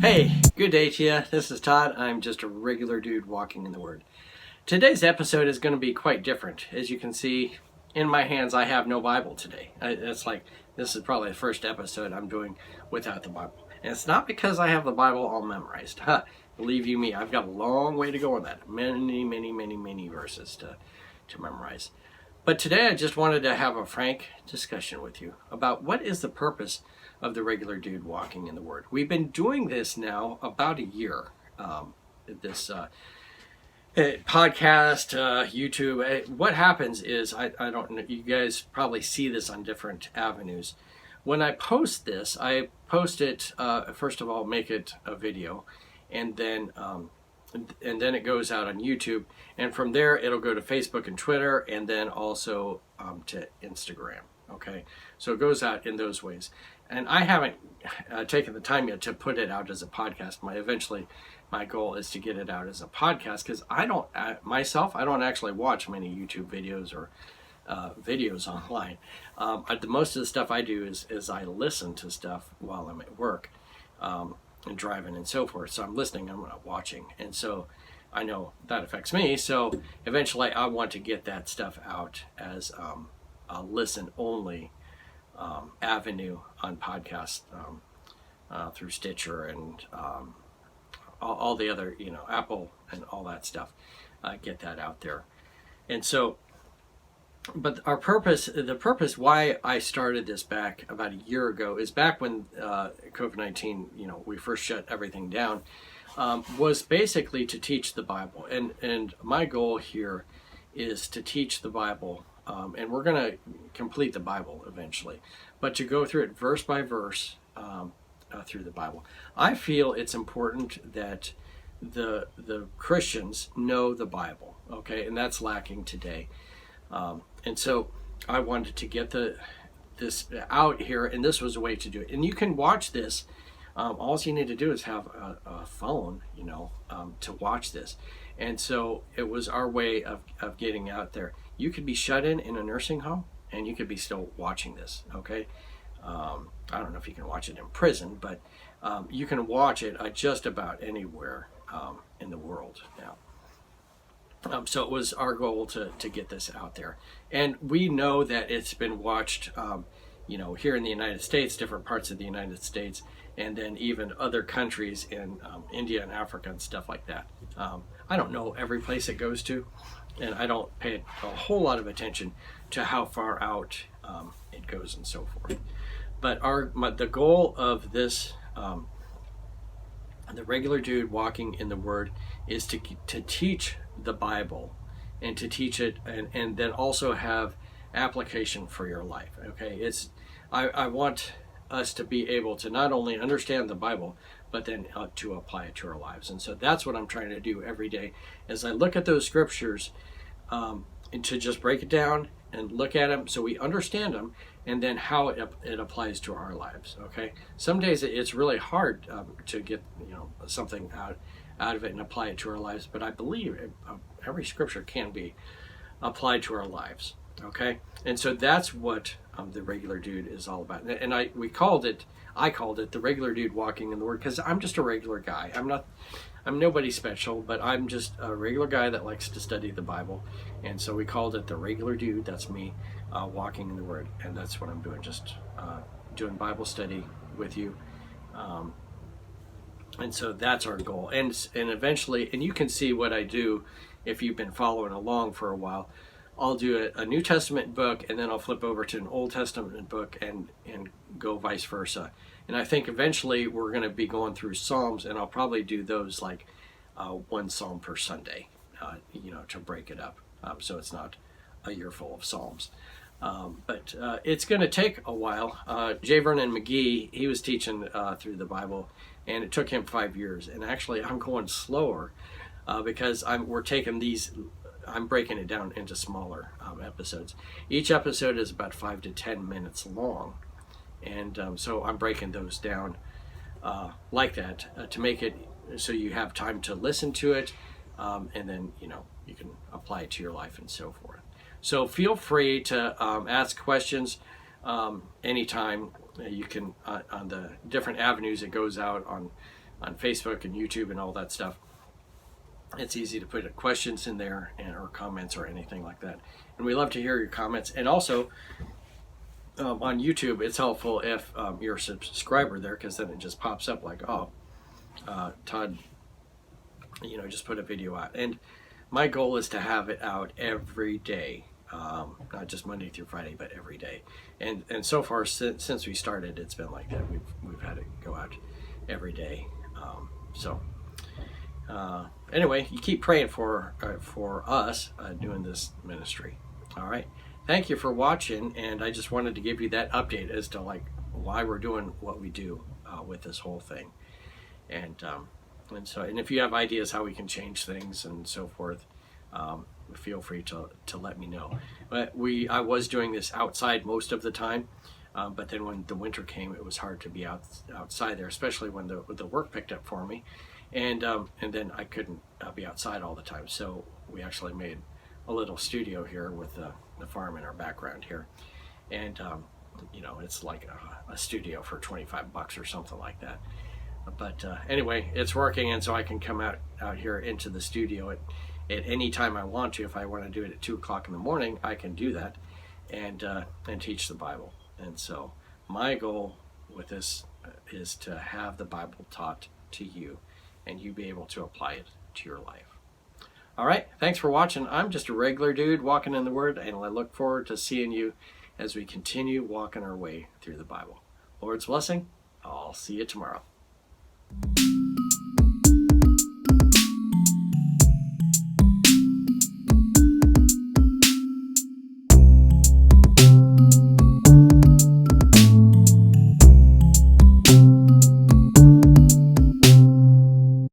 Hey, good day to you. This is Todd. I'm just a regular dude walking in the Word. Today's episode is going to be quite different. As you can see, in my hands, I have no Bible today. It's like this is probably the first episode I'm doing without the Bible. And it's not because I have the Bible all memorized. Believe you me, I've got a long way to go on that. Many verses to memorize. But today I just wanted to have a frank discussion with you about what is the purpose of the regular dude walking in the Word. We've been doing this now about a year. This podcast, YouTube. What happens is, I don't know, you guys probably see this on different avenues. When I post this, I post it, first of all, make it a video, and then it goes out on YouTube, and from there it'll go to Facebook and Twitter, and then also to Instagram. Okay, so it goes out in those ways, and I haven't taken the time yet to put it out as a podcast. My goal is to get it out as a podcast, because I don't actually watch many YouTube videos or videos online. Most of the stuff I do is I listen to stuff while I'm at work. And driving and so forth. So I'm listening, I'm not watching. And so I know that affects me. So eventually I want to get that stuff out as a listen only avenue on podcasts through Stitcher and all the other, Apple and all that stuff. Get that out there. And so, but the purpose why I started this back about a year ago is back when COVID-19, we first shut everything down, was basically to teach the Bible. And my goal here is to teach the Bible, and we're going to complete the Bible eventually, but to go through it verse by verse through the Bible. I feel it's important that the Christians know the Bible, okay, and that's lacking today. And so I wanted to get this out here, and this was a way to do it. And you can watch this. All you need to do is have a phone, to watch this. And so it was our way of getting out there. You could be shut in a nursing home, and you could be still watching this, okay? I don't know if you can watch it in prison, but you can watch it just about anywhere in the world now. So it was our goal to get this out there. And we know that it's been watched, here in the United States, different parts of the United States, and then even other countries in India and Africa and stuff like that. I don't know every place it goes to, and I don't pay a whole lot of attention to how far out it goes and so forth. But the goal of this, the regular dude walking in the Word, is to teach the Bible, and to teach it and then also have application for your life. Okay, I want us to be able to not only understand the Bible, but then to apply it to our lives. And so that's what I'm trying to do every day as I look at those scriptures, and to just break it down and look at them so we understand them, and then how it applies to our lives. Okay, some days it's really hard to get something out of it and apply it to our lives, but I believe every scripture can be applied to our lives. Okay, and so that's what the regular dude is all about. And I called it the regular dude walking in the Word, because I'm just a regular guy. I'm nobody special, but I'm just a regular guy that likes to study the Bible. And so we called it the regular dude. That's me walking in the Word, and that's what I'm doing, just doing Bible study with you. And so that's our goal. And eventually, and you can see what I do if you've been following along for a while. I'll do a New Testament book, and then I'll flip over to an Old Testament book and go vice versa. And I think eventually we're going to be going through Psalms, and I'll probably do those like one Psalm per Sunday, to break it up. So it's not a year full of Psalms. But it's going to take a while. J. Vernon McGee, he was teaching through the Bible, and it took him 5 years. And actually, I'm going slower because we're taking these. I'm breaking it down into smaller episodes. Each episode is about 5 to 10 minutes long, and so I'm breaking those down like that to make it so you have time to listen to it, and then you can apply it to your life and so forth. So feel free to ask questions anytime. You can on the different avenues it goes out on on Facebook and YouTube and all that stuff. It's easy to put questions in there or comments or anything like that. And we love to hear your comments. And also on YouTube, it's helpful if you're a subscriber there, because then it just pops up like, oh, Todd, just put a video out. And my goal is to have it out every day, not just Monday through Friday, but every day. And so far since we started, it's been like that. We've had it go out every day. Anyway, you keep praying for us doing this ministry. All right. Thank you for watching, and I just wanted to give you that update as to like why we're doing what we do with this whole thing. And if you have ideas how we can change things and so forth, feel free to let me know. But I was doing this outside most of the time, but then when the winter came, it was hard to be outside there, especially when the work picked up for me, and then I couldn't be outside all the time. So we actually made a little studio here with the farm in our background here, and it's like a studio for $25 or something like that. But anyway, it's working, and so I can come out here into the studio at any time I want to. If I want to do it at 2 o'clock in the morning, I can do that and teach the Bible. And so my goal with this is to have the Bible taught to you, and you be able to apply it to your life. All right, thanks for watching. I'm just a regular dude walking in the Word, and I look forward to seeing you as we continue walking our way through the Bible. Lord's blessing. I'll see you tomorrow.